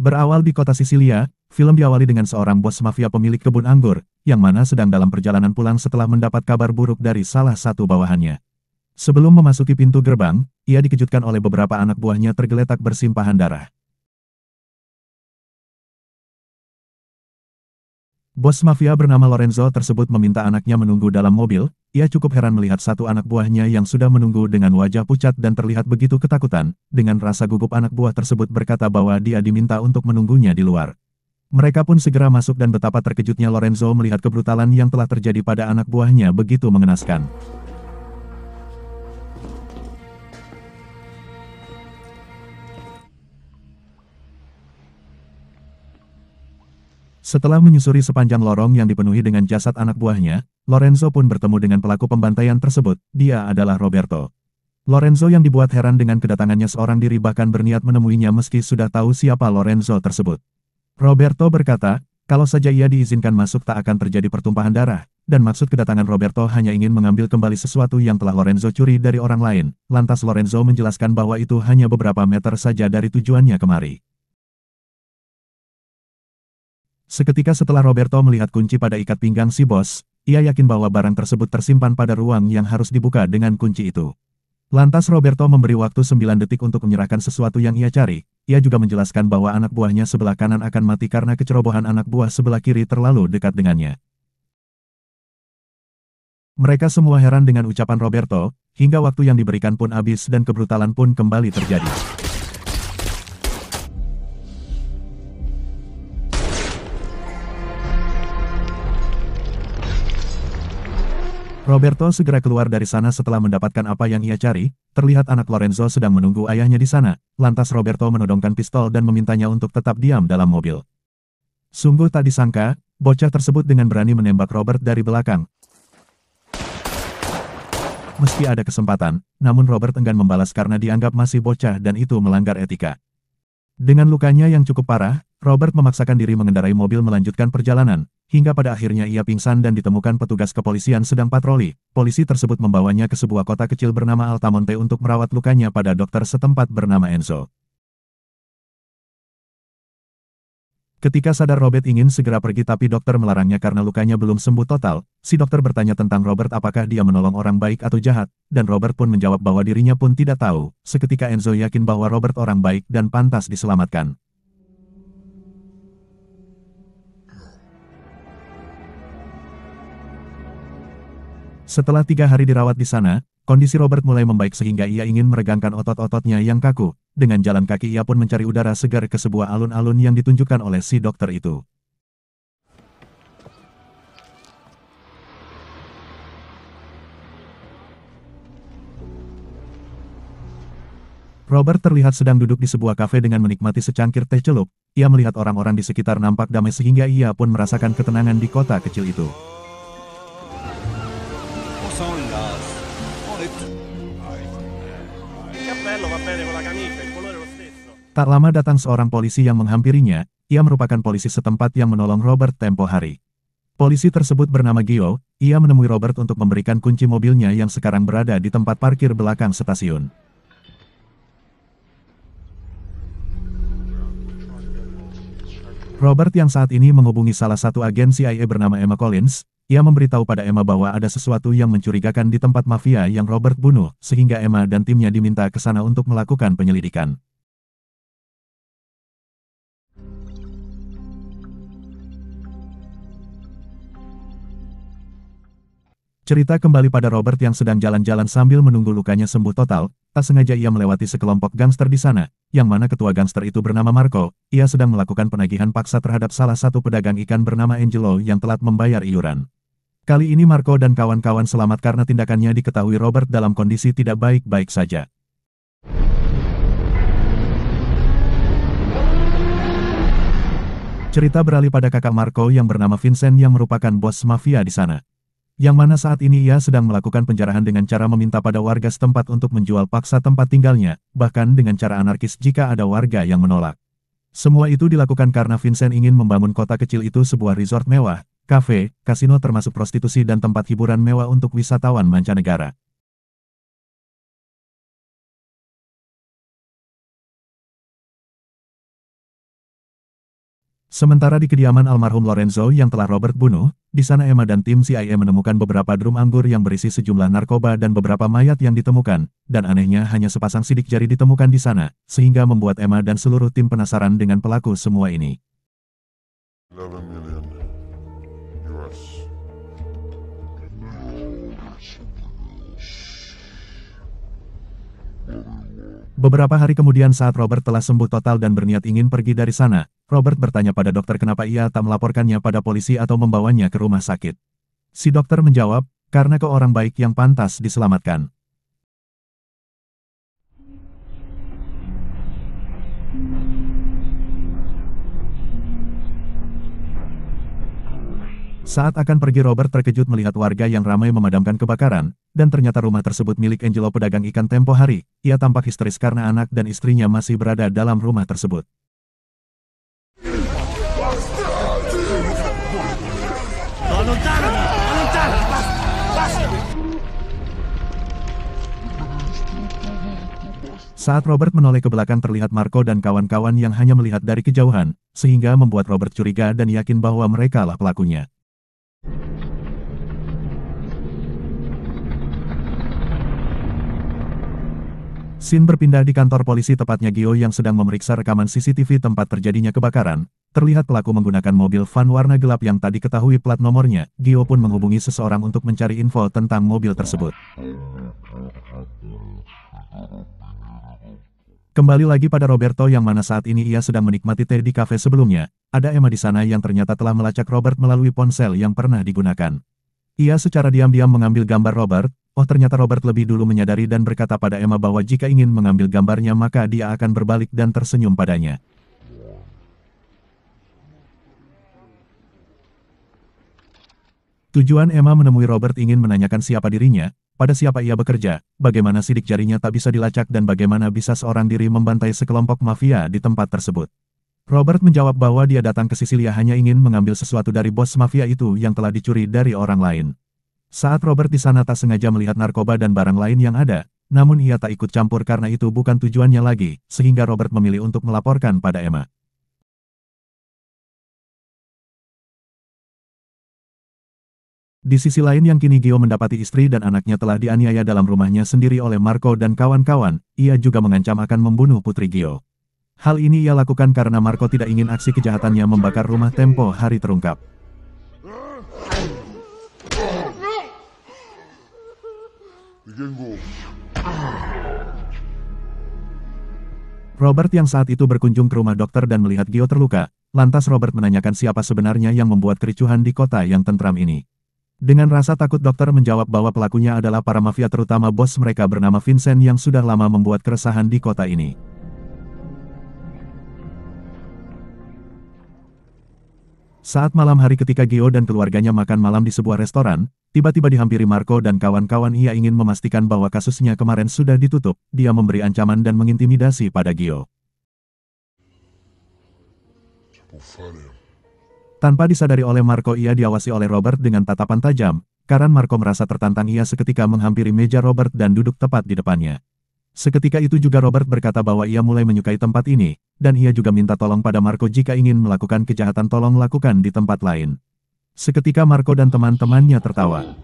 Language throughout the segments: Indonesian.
Berawal di kota Sisilia, film diawali dengan seorang bos mafia pemilik kebun anggur, yang mana sedang dalam perjalanan pulang setelah mendapat kabar buruk dari salah satu bawahannya. Sebelum memasuki pintu gerbang, ia dikejutkan oleh beberapa anak buahnya tergeletak bersimpahan darah. Bos mafia bernama Lorenzo tersebut meminta anaknya menunggu dalam mobil. Ia cukup heran melihat satu anak buahnya yang sudah menunggu dengan wajah pucat dan terlihat begitu ketakutan. Dengan rasa gugup anak buah tersebut berkata bahwa dia diminta untuk menunggunya di luar. Mereka pun segera masuk dan betapa terkejutnya Lorenzo melihat kebrutalan yang telah terjadi pada anak buahnya begitu mengenaskan. Setelah menyusuri sepanjang lorong yang dipenuhi dengan jasad anak buahnya, Lorenzo pun bertemu dengan pelaku pembantaian tersebut. Dia adalah Roberto. Lorenzo yang dibuat heran dengan kedatangannya seorang diri bahkan berniat menemuinya meski sudah tahu siapa Lorenzo tersebut. Roberto berkata, kalau saja ia diizinkan masuk tak akan terjadi pertumpahan darah, dan maksud kedatangan Roberto hanya ingin mengambil kembali sesuatu yang telah Lorenzo curi dari orang lain. Lantas Lorenzo menjelaskan bahwa itu hanya beberapa meter saja dari tujuannya kemari. Seketika setelah Roberto melihat kunci pada ikat pinggang si bos, ia yakin bahwa barang tersebut tersimpan pada ruang yang harus dibuka dengan kunci itu. Lantas Roberto memberi waktu 9 detik untuk menyerahkan sesuatu yang ia cari. Ia juga menjelaskan bahwa anak buahnya sebelah kanan akan mati karena kecerobohan anak buah sebelah kiri terlalu dekat dengannya. Mereka semua heran dengan ucapan Roberto, hingga waktu yang diberikan pun habis dan kebrutalan pun kembali terjadi. Roberto segera keluar dari sana setelah mendapatkan apa yang ia cari. Terlihat anak Lorenzo sedang menunggu ayahnya di sana. Lantas Roberto menodongkan pistol dan memintanya untuk tetap diam dalam mobil. Sungguh tak disangka, bocah tersebut dengan berani menembak Robert dari belakang. Meski ada kesempatan, namun Robert enggan membalas karena dianggap masih bocah dan itu melanggar etika. Dengan lukanya yang cukup parah, Robert memaksakan diri mengendarai mobil melanjutkan perjalanan, hingga pada akhirnya ia pingsan dan ditemukan petugas kepolisian sedang patroli. Polisi tersebut membawanya ke sebuah kota kecil bernama Altamonte untuk merawat lukanya pada dokter setempat bernama Enzo. Ketika sadar Robert ingin segera pergi tapi dokter melarangnya karena lukanya belum sembuh total. Si dokter bertanya tentang Robert apakah dia menolong orang baik atau jahat, dan Robert pun menjawab bahwa dirinya pun tidak tahu. Seketika Enzo yakin bahwa Robert orang baik dan pantas diselamatkan. Setelah 3 hari dirawat di sana, kondisi Robert mulai membaik sehingga ia ingin meregangkan otot-ototnya yang kaku. Dengan jalan kaki ia pun mencari udara segar ke sebuah alun-alun yang ditunjukkan oleh si dokter itu. Robert terlihat sedang duduk di sebuah kafe dengan menikmati secangkir teh celup. Ia melihat orang-orang di sekitar nampak damai sehingga ia pun merasakan ketenangan di kota kecil itu. Tak lama datang seorang polisi yang menghampirinya. Ia merupakan polisi setempat yang menolong Robert tempo hari. Polisi tersebut bernama Gio. Ia menemui Robert untuk memberikan kunci mobilnya yang sekarang berada di tempat parkir belakang stasiun. Robert yang saat ini menghubungi salah satu agen CIA bernama Emma Collins. Ia memberitahu pada Emma bahwa ada sesuatu yang mencurigakan di tempat mafia yang Robert bunuh, sehingga Emma dan timnya diminta ke sana untuk melakukan penyelidikan. Cerita kembali pada Robert yang sedang jalan-jalan sambil menunggu lukanya sembuh total. Tak sengaja ia melewati sekelompok gangster di sana, yang mana ketua gangster itu bernama Marco. Ia sedang melakukan penagihan paksa terhadap salah satu pedagang ikan bernama Angelo yang telat membayar iuran. Kali ini Marco dan kawan-kawan selamat karena tindakannya diketahui Robert dalam kondisi tidak baik-baik saja. Cerita beralih pada kakak Marco yang bernama Vincent yang merupakan bos mafia di sana. Yang mana saat ini ia sedang melakukan penjarahan dengan cara meminta pada warga setempat untuk menjual paksa tempat tinggalnya, bahkan dengan cara anarkis jika ada warga yang menolak. Semua itu dilakukan karena Vincent ingin membangun kota kecil itu sebuah resort mewah, kafe, kasino termasuk prostitusi dan tempat hiburan mewah untuk wisatawan mancanegara. Sementara di kediaman almarhum Lorenzo yang telah Robert bunuh, di sana Emma dan tim CIA menemukan beberapa drum anggur yang berisi sejumlah narkoba dan beberapa mayat yang ditemukan, dan anehnya hanya sepasang sidik jari ditemukan di sana, sehingga membuat Emma dan seluruh tim penasaran dengan pelaku semua ini. 11 million US. Beberapa hari kemudian saat Robert telah sembuh total dan berniat ingin pergi dari sana, Robert bertanya pada dokter kenapa ia tak melaporkannya pada polisi atau membawanya ke rumah sakit. Si dokter menjawab, karena kau orang baik yang pantas diselamatkan. Saat akan pergi Robert terkejut melihat warga yang ramai memadamkan kebakaran, dan ternyata rumah tersebut milik Angelo pedagang ikan tempo hari. Ia tampak histeris karena anak dan istrinya masih berada dalam rumah tersebut. Saat Robert menoleh ke belakang terlihat Marco dan kawan-kawan yang hanya melihat dari kejauhan, sehingga membuat Robert curiga dan yakin bahwa mereka lah pelakunya. Scene berpindah di kantor polisi tepatnya Gio yang sedang memeriksa rekaman CCTV tempat terjadinya kebakaran. Terlihat pelaku menggunakan mobil van warna gelap yang tak diketahui plat nomornya. Gio pun menghubungi seseorang untuk mencari info tentang mobil tersebut. Kembali lagi pada Roberto yang mana saat ini ia sedang menikmati teh di kafe sebelumnya. Ada Emma di sana yang ternyata telah melacak Robert melalui ponsel yang pernah digunakan. Ia secara diam-diam mengambil gambar Robert. Oh ternyata Robert lebih dulu menyadari dan berkata pada Emma bahwa jika ingin mengambil gambarnya maka dia akan berbalik dan tersenyum padanya. Tujuan Emma menemui Robert ingin menanyakan siapa dirinya, pada siapa ia bekerja, bagaimana sidik jarinya tak bisa dilacak dan bagaimana bisa seorang diri membantai sekelompok mafia di tempat tersebut. Robert menjawab bahwa dia datang ke Sisilia hanya ingin mengambil sesuatu dari bos mafia itu yang telah dicuri dari orang lain. Saat Robert di sana tak sengaja melihat narkoba dan barang lain yang ada, namun ia tak ikut campur karena itu bukan tujuannya lagi, sehingga Robert memilih untuk melaporkan pada Emma. Di sisi lain yang kini Gio mendapati istri dan anaknya telah dianiaya dalam rumahnya sendiri oleh Marco dan kawan-kawan, ia juga mengancam akan membunuh putri Gio. Hal ini ia lakukan karena Marco tidak ingin aksi kejahatannya membakar rumah tempo hari terungkap. Robert yang saat itu berkunjung ke rumah dokter dan melihat Gio terluka, lantas Robert menanyakan siapa sebenarnya yang membuat kericuhan di kota yang tentram ini. Dengan rasa takut dokter menjawab bahwa pelakunya adalah para mafia terutama bos mereka bernama Vincent yang sudah lama membuat keresahan di kota ini. Saat malam hari ketika Gio dan keluarganya makan malam di sebuah restoran, tiba-tiba dihampiri Marco dan kawan-kawan. Ia ingin memastikan bahwa kasusnya kemarin sudah ditutup. Dia memberi ancaman dan mengintimidasi pada Gio. Tanpa disadari oleh Marco, ia diawasi oleh Robert dengan tatapan tajam. Karena Marco merasa tertantang, ia seketika menghampiri meja Robert dan duduk tepat di depannya. Seketika itu juga Robert berkata bahwa ia mulai menyukai tempat ini, dan ia juga minta tolong pada Marco jika ingin melakukan kejahatan tolong lakukan di tempat lain. Seketika Marco dan teman-temannya tertawa.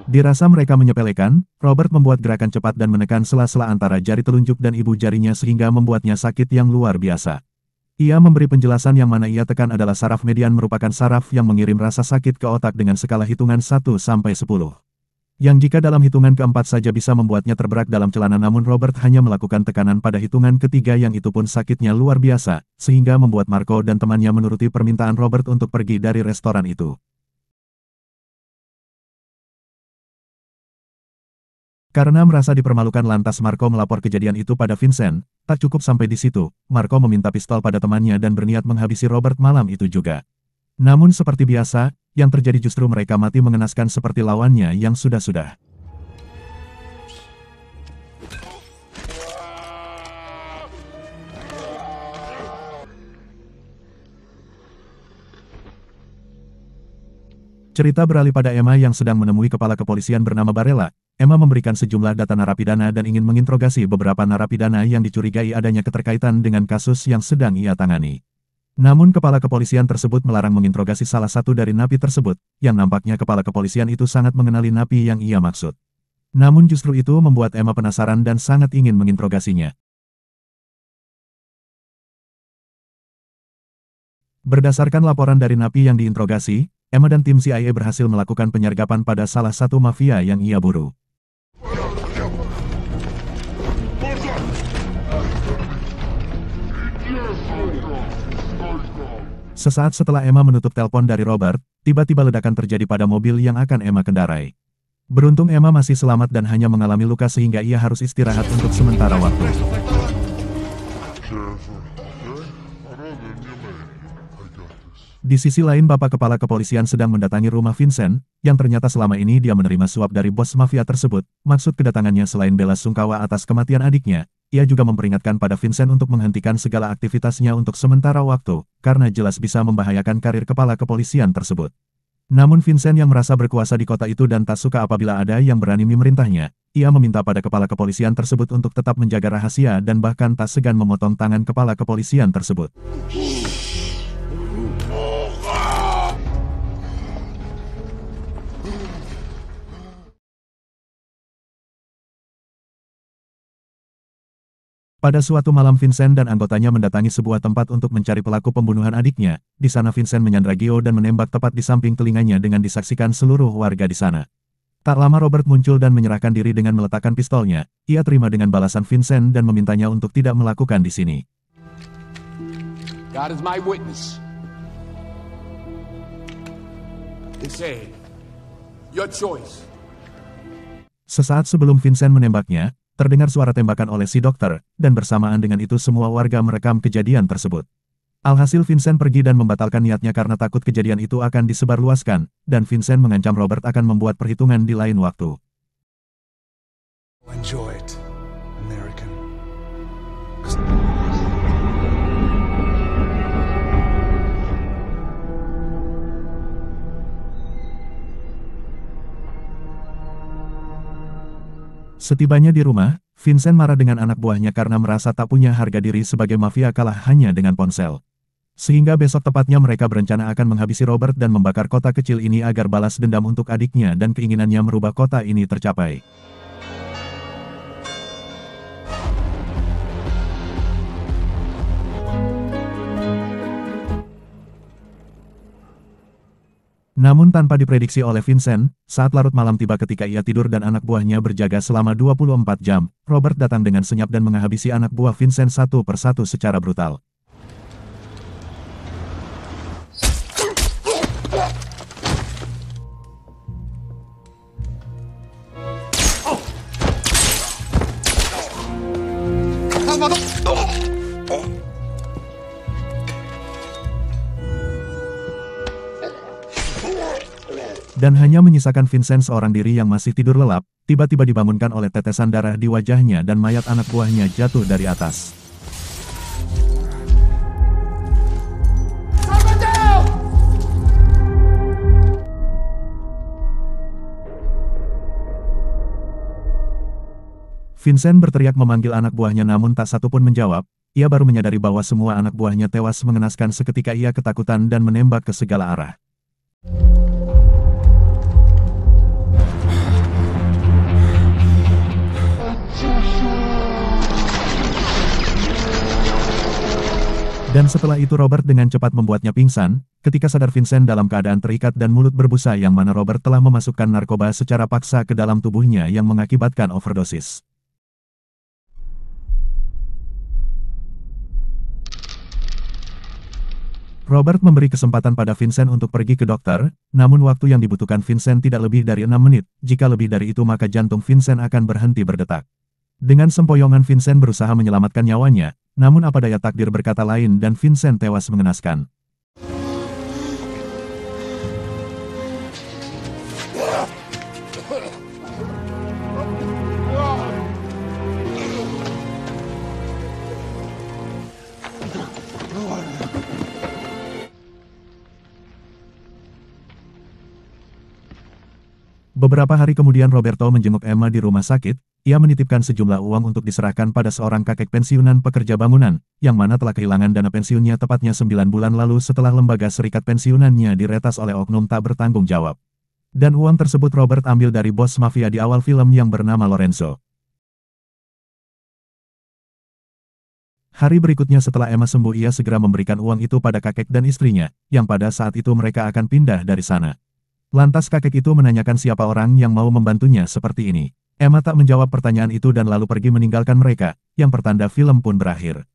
Dirasa mereka menyepelekan, Robert membuat gerakan cepat dan menekan sela-sela antara jari telunjuk dan ibu jarinya sehingga membuatnya sakit yang luar biasa. Ia memberi penjelasan yang mana ia tekan adalah saraf median merupakan saraf yang mengirim rasa sakit ke otak dengan skala hitungan 1 sampai 10. Yang jika dalam hitungan keempat saja bisa membuatnya terberak dalam celana, namun Robert hanya melakukan tekanan pada hitungan ketiga yang itu pun sakitnya luar biasa, sehingga membuat Marco dan temannya menuruti permintaan Robert untuk pergi dari restoran itu. Karena merasa dipermalukan lantas Marco melapor kejadian itu pada Vincent. Tak cukup sampai di situ, Marco meminta pistol pada temannya dan berniat menghabisi Robert malam itu juga. Namun seperti biasa, yang terjadi justru mereka mati mengenaskan seperti lawannya yang sudah-sudah. Cerita beralih pada Emma yang sedang menemui kepala kepolisian bernama Barella. Emma memberikan sejumlah data narapidana dan ingin menginterogasi beberapa narapidana yang dicurigai adanya keterkaitan dengan kasus yang sedang ia tangani. Namun kepala kepolisian tersebut melarang menginterogasi salah satu dari napi tersebut, yang nampaknya kepala kepolisian itu sangat mengenali napi yang ia maksud. Namun justru itu membuat Emma penasaran dan sangat ingin menginterogasinya. Berdasarkan laporan dari napi yang diinterogasi, Emma dan tim CIA berhasil melakukan penyergapan pada salah satu mafia yang ia buru. Sesaat setelah Emma menutup telepon dari Robert, tiba-tiba ledakan terjadi pada mobil yang akan Emma kendarai. Beruntung Emma masih selamat dan hanya mengalami luka sehingga ia harus istirahat untuk sementara waktu. Di sisi lain Bapak Kepala Kepolisian sedang mendatangi rumah Vincent, yang ternyata selama ini dia menerima suap dari bos mafia tersebut. Maksud kedatangannya selain bela sungkawa atas kematian adiknya, ia juga memperingatkan pada Vincent untuk menghentikan segala aktivitasnya untuk sementara waktu, karena jelas bisa membahayakan karir Kepala Kepolisian tersebut. Namun Vincent yang merasa berkuasa di kota itu dan tak suka apabila ada yang berani memerintahnya, ia meminta pada Kepala Kepolisian tersebut untuk tetap menjaga rahasia dan bahkan tak segan memotong tangan Kepala Kepolisian tersebut. Pada suatu malam Vincent dan anggotanya mendatangi sebuah tempat untuk mencari pelaku pembunuhan adiknya. Di sana Vincent menyandra Gio dan menembak tepat di samping telinganya dengan disaksikan seluruh warga di sana. Tak lama Robert muncul dan menyerahkan diri dengan meletakkan pistolnya. Ia terima dengan balasan Vincent dan memintanya untuk tidak melakukan di sini. God is my witness. Say, your choice. Sesaat sebelum Vincent menembaknya, terdengar suara tembakan oleh si dokter, dan bersamaan dengan itu semua warga merekam kejadian tersebut. Alhasil Vincent pergi dan membatalkan niatnya karena takut kejadian itu akan disebarluaskan, dan Vincent mengancam Robert akan membuat perhitungan di lain waktu. Enjoy it, American. Setibanya di rumah, Vincent marah dengan anak buahnya karena merasa tak punya harga diri sebagai mafia kalah hanya dengan ponsel. Sehingga besok tepatnya mereka berencana akan menghabisi Robert dan membakar kota kecil ini agar balas dendam untuk adiknya dan keinginannya merubah kota ini tercapai. Namun tanpa diprediksi oleh Vincent, saat larut malam tiba ketika ia tidur dan anak buahnya berjaga selama 24 jam, Robert datang dengan senyap dan menghabisi anak buah Vincent satu persatu secara brutal. Dan hanya menyisakan Vincent seorang diri yang masih tidur lelap, tiba-tiba dibangunkan oleh tetesan darah di wajahnya dan mayat anak buahnya jatuh dari atas. Vincent berteriak memanggil anak buahnya namun tak satu pun menjawab. Ia baru menyadari bahwa semua anak buahnya tewas mengenaskan seketika ia ketakutan dan menembak ke segala arah. Dan setelah itu Robert dengan cepat membuatnya pingsan, ketika sadar Vincent dalam keadaan terikat dan mulut berbusa yang mana Robert telah memasukkan narkoba secara paksa ke dalam tubuhnya yang mengakibatkan overdosis. Robert memberi kesempatan pada Vincent untuk pergi ke dokter, namun waktu yang dibutuhkan Vincent tidak lebih dari 6 menit, jika lebih dari itu maka jantung Vincent akan berhenti berdetak. Dengan sempoyongan Vincent berusaha menyelamatkan nyawanya, namun apa daya takdir berkata lain dan Vincent tewas mengenaskan. Beberapa hari kemudian Roberto menjenguk Emma di rumah sakit. Ia menitipkan sejumlah uang untuk diserahkan pada seorang kakek pensiunan pekerja bangunan, yang mana telah kehilangan dana pensiunnya tepatnya 9 bulan lalu setelah lembaga serikat pensiunannya diretas oleh oknum tak bertanggung jawab. Dan uang tersebut Robert ambil dari bos mafia di awal film yang bernama Lorenzo. Hari berikutnya setelah Emma sembuh ia segera memberikan uang itu pada kakek dan istrinya, yang pada saat itu mereka akan pindah dari sana. Lantas kakek itu menanyakan siapa orang yang mau membantunya seperti ini. Emma tak menjawab pertanyaan itu dan lalu pergi meninggalkan mereka, yang pertanda film pun berakhir.